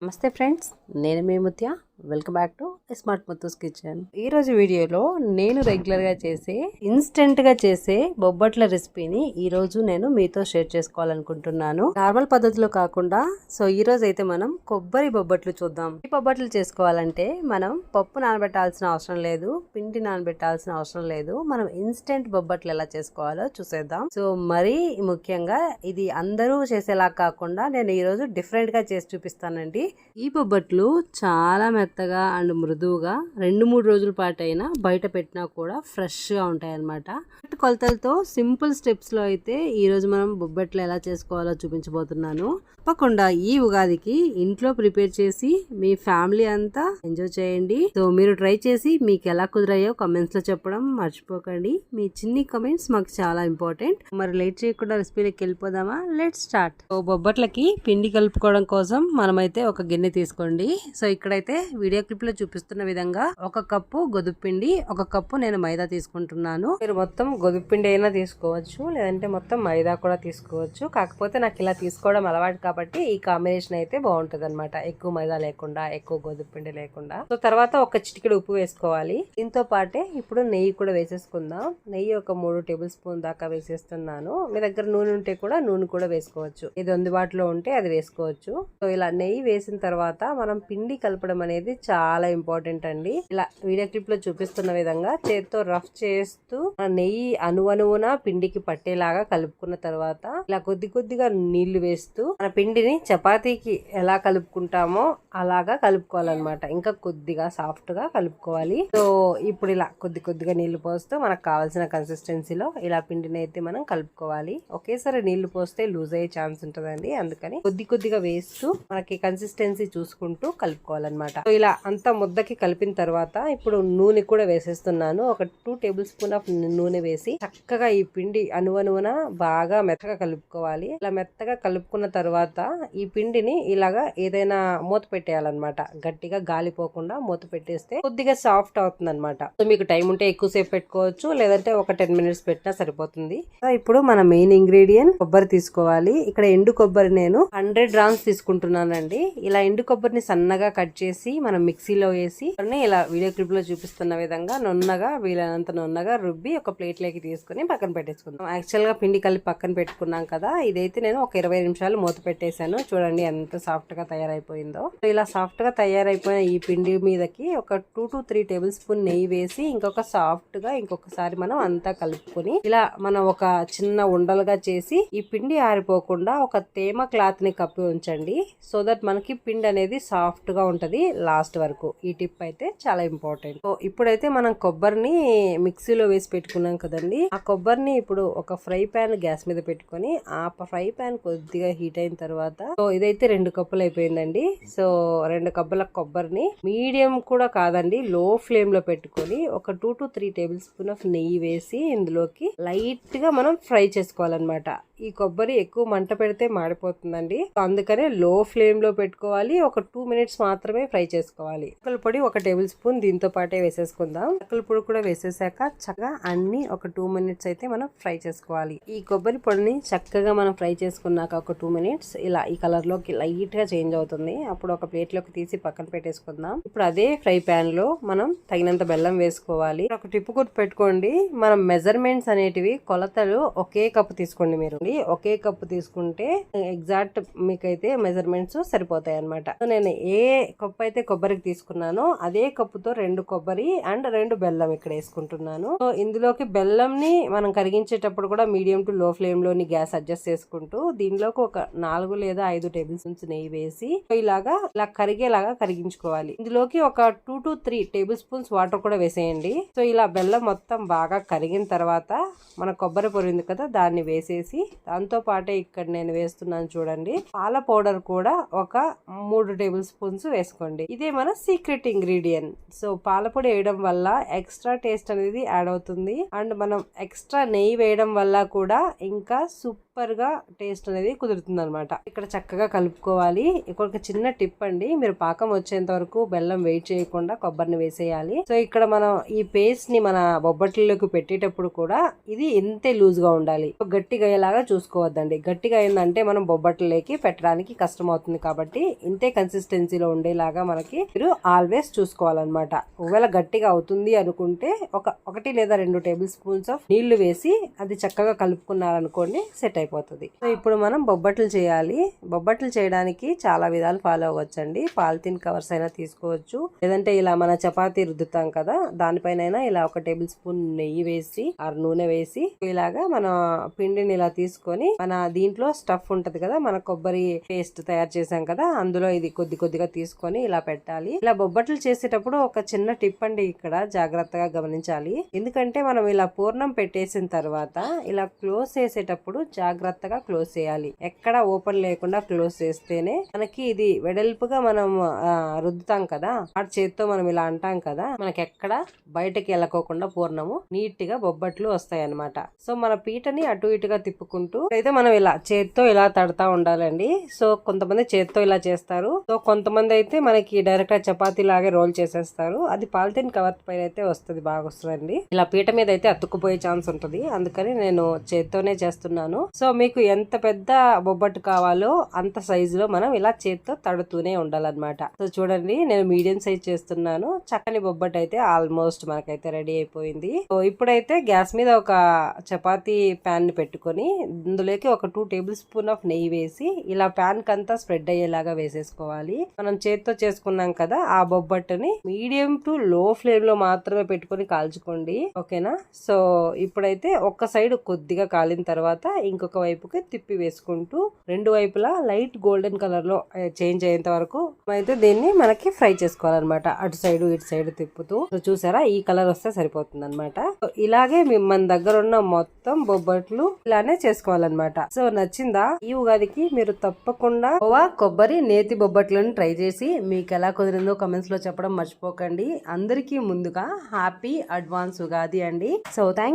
నమస్తే ఫ్రెండ్స్, నేను మీ Mutya. Welcome back to smart Muthu's kitchen. ఈ రోజు వీడియోలో నేను రెగ్యులర్గా చేసే ఇన్స్టెంట్గా చేసే బొబ్బట్ల రెసిపీని ఈ రోజు నేను మీతో షేర్ చేసుకోవాలనుకుంటున్నాను. నార్మల్ పద్ధతిలో కాకుండా ఈ రోజు అయితే మనం కొబ్బరి బొబ్బట్లు చూద్దాం. ఈ బొబ్బట్లు చేసుకోవాలంటే మనం పప్పు నానబెట్టాల్సిన అవసరం లేదు, పిండి నానబెట్టాల్సిన అవసరం లేదు. మనం ఇన్స్టెంట్ బొబ్బట్లు ఎలా చేసుకోవాలో చూసేద్దాం. మరీ ముఖ్యంగా ఇది అందరూ చేసేలా కాకుండా నేను ఈ రోజు డిఫరెంట్ గా చేసి చూపిస్తానండి. ఈ బొబ్బట్లు చాలా మెత్తగా అండ్ మృదువుగా 2-3 రోజుల పాటు అయినా బయట పెట్టినా కూడా ఫ్రెష్ గా ఉంటాయి అన్నమాట. కొలతలతో సింపుల్ స్టెప్స్ లో అయితే ఈ రోజు మనం బొబ్బట్లు ఎలా చేసుకోవాలో చూపించబోతున్నాను. తప్పకుండా ఈ ఉగాదికి ఇంట్లో ప్రిపేర్ చేసి మీ ఫ్యామిలీ అంతా ఎంజాయ్ చేయండి. మీరు ట్రై చేసి మీకు ఎలా కుదిరాయో కమెంట్స్ లో చెప్పడం మర్చిపోకండి. మీ చిన్ని కమెంట్స్ మాకు చాలా ఇంపార్టెంట్. మరి లేట్ చేయకుండా రెసిపీలోకి వెళ్ళిపోదామా? Let's start. బొబ్బట్లకి పిండి కలుపుకోవడం కోసం మనమైతే ఒక గిన్నె తీసుకోండి. ఇక్కడైతే వీడియో క్లిప్ లో చూపిస్తున్న విధంగా 1 కప్పు గోధుమ పిండి, 1 కప్పు నేను మైదా తీసుకుంటున్నాను. మీరు మొత్తం గోధుమ పిండి అయినా తీసుకోవచ్చు, లేదంటే మొత్తం మైదా కూడా తీసుకోవచ్చు. కాకపోతే నాకు ఇలా తీసుకోవడం అలవాటు కాబట్టి ఈ కాంబినేషన్ అయితే బాగుంటది అనమాట. ఎక్కువ మైదా లేకుండా, ఎక్కువ గోధుమ పిండి లేకుండా. తర్వాత ఒక చిటికెడు ఉప్పు వేసుకోవాలి. దీంతో పాటే ఇప్పుడు నెయ్యి కూడా వేసేసుకుందాం. నెయ్యి ఒక 3 టేబుల్ స్పూన్ దాకా వేసేస్తున్నాను. మీ దగ్గర నూనె ఉంటే కూడా నూనె కూడా వేసుకోవచ్చు, ఇది అందుబాటులో ఉంటే అది వేసుకోవచ్చు. ఇలా నెయ్యి వేసిన తర్వాత మనం పిండి కలపడం అనేది చాలా ఇంపార్టెంట్ అండి. ఇలా వీడియో క్లిప్ లో చూపిస్తున్న విధంగా చేత్తో రఫ్ చేస్తూ నెయ్యి అణువణువున పిండికి పట్టేలాగా కలుపుకున్న తర్వాత ఇలా కొద్ది కొద్దిగా నీళ్లు వేస్తూ మన పిండిని చపాతీకి ఎలా కలుపుకుంటామో అలాగా కలుపుకోవాలన్నమాట. ఇంకా కొద్దిగా సాఫ్ట్ గా కలుపుకోవాలి. ఇప్పుడు ఇలా కొద్ది కొద్దిగా నీళ్లు పోస్తూ మనకు కావాల్సిన కన్సిస్టెన్సీలో ఇలా పిండిని అయితే మనం కలుపుకోవాలి. ఒకేసారి నీళ్లు పోస్తే లూజ్ అయ్యే ఛాన్స్ ఉంటుందండి, అందుకని కొద్ది కొద్దిగా వేస్తూ మనకి కన్సిస్టెన్సీ చూసుకుంటూ కలుపుకోవాలన్నమాట. ఇలా అంతా ముద్దకి కలిపిన తర్వాత ఇప్పుడు నూనె కూడా వేసేస్తున్నాను. ఒక 2 టేబుల్ స్పూన్ ఆఫ్ నూనె వేసి చక్కగా ఈ పిండి అణువణువున బాగా మెత్తగా కలుపుకోవాలి. ఇలా మెత్తగా కలుపుకున్న తర్వాత ఈ పిండిని ఇలాగా ఏదైనా మూత పెట్టేయాలన్నమాట. గట్టిగా గాలిపోకుండా మూత పెట్టేస్తే కొద్దిగా సాఫ్ట్ అవుతుంది అనమాట. మీకు టైం ఉంటే ఎక్కువసేపు పెట్టుకోవచ్చు, లేదంటే ఒక 10 మినిట్స్ పెట్టినా సరిపోతుంది. ఇప్పుడు మన మెయిన్ ఇంగ్రీడియంట్ కొబ్బరి తీసుకోవాలి. ఇక్కడ ఎండు కొబ్బరి నేను 100 గ్రామ్స్ తీసుకుంటున్నానండి. ఇలా ఎండు కొబ్బరిని సన్నగా కట్ చేసి మనం మిక్సీలో వేసి ఇలా వీడియో క్లిప్ లో చూపిస్తున్న విధంగా నున్నగా, వీలైనంత నున్నగా రుబ్బి ఒక ప్లేట్ లోకి తీసుకుని పక్కన పెట్టేసుకుందాం. యాక్చువల్ గా పిండి కలిపి పక్కన పెట్టుకున్నాం కదా, ఇదైతే నేను ఒక 20 నిమిషాలు మూత పెట్టేశాను. చూడండి ఎంత సాఫ్ట్ గా తయారైపోయిందో. ఇలా సాఫ్ట్ గా తయారైపోయిన ఈ పిండి మీదకి ఒక 2 to 3 టేబుల్ స్పూన్ నెయ్యి వేసి ఇంకొకసారి మనం అంతా కలుపుకొని ఇలా మనం ఒక చిన్న ఉండలుగా చేసి ఈ పిండి ఆరిపోకుండా ఒక తేమ క్లాత్ ని కప్పి ఉంచండి. సో దట్ మనకి పిండి అనేది సాఫ్ట్ గా ఉంటది లాస్ట్ వరకు. ఈ టిప్ అయితే చాలా ఇంపార్టెంట్. ఇప్పుడైతే మనం కొబ్బరిని మిక్సీలో వేసి పెట్టుకున్నాం కదండి, ఆ కొబ్బరిని ఇప్పుడు ఒక ఫ్రై పాన్ గ్యాస్ మీద పెట్టుకొని ఆ ఫ్రై పాన్ కొద్దిగా హీట్ అయిన తర్వాత ఇదైతే 2 కప్పులు అయిపోయిందండి. 2 కప్పుల కొబ్బరిని మీడియం కూడా కాదండి, లో ఫ్లేమ్ లో పెట్టుకొని ఒక 2 to 3 టేబుల్ స్పూన్ ఆఫ్ నెయ్యి వేసి ఇందులోకి లైట్ గా మనం ఫ్రై చేసుకోవాలన్నమాట. ఈ కొబ్బరి ఎక్కువ మంట పెడితే మాడిపోతుందండి, అందుకనే లో ఫ్లేమ్ లో పెట్టుకోవాలి. ఒక 2 మినిట్స్ మాత్రమే ఫ్రై చేసుకోవాలి. అక్కల పొడి 1 టేబుల్ స్పూన్ దీంతో పాటే వేసేసుకుందాం. అక్కల పొడి కూడా వేసేసాక చక్కగా అన్ని ఒక 2 మినిట్స్ అయితే మనం ఫ్రై చేసుకోవాలి. ఈ కొబ్బరి పొడిని చక్కగా మనం ఫ్రై చేసుకున్నాక ఒక 2 మినిట్స్ ఇలా ఈ కలర్ లోకి లైట్ గా చేంజ్ అవుతుంది. అప్పుడు ఒక ప్లేట్ లోకి తీసి పక్కన పెట్టేసుకుందాం. ఇప్పుడు అదే ఫ్రై పాన్ లో మనం తగినంత బెల్లం వేసుకోవాలి. ఒక టిప్పు గుర్తు పెట్టుకోండి, మనం మెజర్మెంట్స్ అనేటివి కొలతలు ఒకే కప్పు తీసుకోండి. మీరు ఒకే కప్పు తీసుకుంటే ఎగ్జాక్ట్ మీకైతే మెజర్మెంట్స్ సరిపోతాయి అనమాట. నేను ఏ కప్పు అయితే కొబ్బరికి తీసుకున్నానో అదే కప్పుతో 2 కొబ్బరి అండ్ 2 బెల్లం ఇక్కడ వేసుకుంటున్నాను. ఇందులోకి బెల్లం ని మనం కరిగించేటప్పుడు కూడా మీడియం టు లో ఫ్లేమ్ లోని గ్యాస్ అడ్జస్ట్ చేసుకుంటూ దీనిలోకి ఒక 4 లేదా 5 టేబుల్ స్పూన్స్ నెయ్యి వేసి ఇలా కరిగేలాగా కరిగించుకోవాలి. ఇందులోకి ఒక 2 to 3 టేబుల్ స్పూన్స్ వాటర్ కూడా వేసేయండి. ఇలా బెల్లం మొత్తం బాగా కరిగిన తర్వాత మన కొబ్బరి పొరింది కదా, దాన్ని వేసేసి దాంతో పాటే ఇక్కడ నేను వేస్తున్నాను చూడండి, పాల పౌడర్ కూడా ఒక 3 టేబుల్ స్పూన్స్ వేసుకోండి. ఇదే మన సీక్రెట్ ఇంగ్రీడియంట్. పాల పొడి వేయడం వల్ల ఎక్స్ట్రా టేస్ట్ అనేది యాడ్ అవుతుంది అండ్ మనం ఎక్స్ట్రా నెయ్యి వేయడం వల్ల కూడా ఇంకా సూపర్ సూపర్ గా టేస్ట్ అనేది కుదురుతుంది అనమాట. ఇక్కడ చక్కగా కలుపుకోవాలి. ఇక్కడ చిన్న టిప్ అండి, మీరు పాకం వచ్చేంత వరకు బెల్లం వెయిట్ చేయకుండా కొబ్బరిని వేసేయాలి. సో ఇక్కడ మనం ఈ పేస్ట్ ని మన బొబ్బట్లలోకి పెట్టేటప్పుడు కూడా ఇది ఇంతే లూజ్ గా ఉండాలి. గట్టిగా అయ్యేలాగా చూసుకోవద్దండి. గట్టిగా అయిందంటే మనం బొబ్బట్లలోకి పెట్టడానికి కష్టం అవుతుంది. కాబట్టి ఇంతే కన్సిస్టెన్సీలో ఉండేలాగా మనకి మీరు ఆల్వేస్ చూసుకోవాలన్నమాట. ఒకవేళ గట్టిగా అవుతుంది అనుకుంటే ఒకటి లేదా 2 టేబుల్ స్పూన్స్ ఆఫ్ నీళ్లు వేసి అది చక్కగా కలుపుకున్నారనుకోండి, సెట్ అయిపోతుంది. సో ఇప్పుడు మనం బొబ్బట్లు చేయాలి. బొబ్బట్లు చేయడానికి చాలా విధాలు ఫాలో అవ్వచ్చండి. పాలిథిన్ కవర్స్ అయినా తీసుకోవచ్చు, లేదంటే ఇలా మన చపాతీ రుద్దుతాం కదా దానిపైన ఇలా 1 టేబుల్ స్పూన్ నెయ్యి వేసి నూనె వేసి ఇలాగా మన పిండిని ఇలా తీసుకొని మన దీంట్లో స్టఫ్ ఉంటది కదా, మన కొబ్బరి పేస్ట్ తయారు చేసాం కదా, అందులో ఇది కొద్దిగా తీసుకొని ఇలా పెట్టాలి. ఇలా బొబ్బట్లు చేసేటప్పుడు ఒక చిన్న టిప్ అండి, ఇక్కడ జాగ్రత్తగా గమనించాలి. ఎందుకంటే మనం ఇలా పూర్ణం పెట్టేసిన తర్వాత ఇలా క్లోజ్ చేసేటప్పుడు జాగ్రత్తగా క్లోజ్ చేయాలి. ఎక్కడ ఓపెన్ లేకుండా క్లోజ్ చేస్తేనే మనకి ఇది వెడల్పుగా మనం రుద్దుతాం కదా, ఆ చేత్తో మనం ఇలా అంటాం కదా, మనకి ఎక్కడ బయటకి వెళ్ళకోకుండా పూర్ణము నీట్ గా బొబ్బట్లు వస్తాయి అన్నమాట. సో మన పీటని అటు ఇటుగా తిప్పుకుంటూ అయితే మనం ఇలా చేత్తో ఇలా తడతా ఉండాలండి. సో కొంతమంది చేత్తో ఇలా చేస్తారు, సో కొంతమంది అయితే మనకి డైరెక్ట్ గా చపాతీ లాగే రోల్ చేసేస్తారు. అది పాలిథిన్ కవర్ పైన అయితే వస్తుంది, బాగా వస్తుందండి. ఇలా పీట మీద అయితే అతుక్కుపోయే ఛాన్స్ ఉంటది, అందుకని నేను చేత్తోనే చేస్తున్నాను. సో మీకు ఎంత పెద్ద బొబ్బట్టు కావాలో అంత సైజు లో మనం ఇలా చేత్తో తడుతూనే ఉండాలన్నమాట. సో చూడండి, నేను మీడియం సైజ్ చేస్తున్నాను. చక్కని బొబ్బట్టు అయితే ఆల్మోస్ట్ మనకైతే రెడీ అయిపోయింది. సో ఇప్పుడైతే గ్యాస్ మీద ఒక చపాతీ ప్యాన్ ని పెట్టుకొని అందులోకి ఒక 2 టేబుల్ స్పూన్ ఆఫ్ నెయ్యి వేసి ఇలా ప్యాన్ కంతా స్ప్రెడ్ అయ్యేలాగా వేసేసుకోవాలి. మనం చేత్తో చేసుకున్నాం కదా ఆ బొబ్బట్టుని మీడియం టు లో ఫ్లేమ్ లో మాత్రమే పెట్టుకొని కాల్చుకోండి, ఓకేనా. సో ఇప్పుడైతే ఒక్క సైడ్ కొద్దిగా కాలిన తర్వాత ఇంకొక వైపుకి తిప్పి వేసుకుంటూ 2 వైపులా లైట్ గోల్డెన్ కలర్ లో చేంజ్ అయ్యేంత వరకు అయితే దీన్ని మనకి ఫ్రై చేసుకోవాలన్నమాట. అటు సైడ్ ఇటు సైడ్ తిప్పుతూ. సో చూసారా, ఈ కలర్ వస్తే సరిపోతుంది అనమాట. ఇలాగే మన దగ్గర ఉన్న మొత్తం బొబ్బట్లు ఇలానే చేసుకోవాలన్నమాట. సో నచ్చిందా? ఈ ఉగాదికి మీరు తప్పకుండా కొబ్బరి నేతి బొబ్బట్లను ట్రై చేసి మీకు ఎలా కుదిరిందో కమెంట్స్ లో చెప్పడం మర్చిపోకండి. అందరికీ ముందుగా హ్యాపీ అడ్వాన్స్ ఉగాది అండి. So thank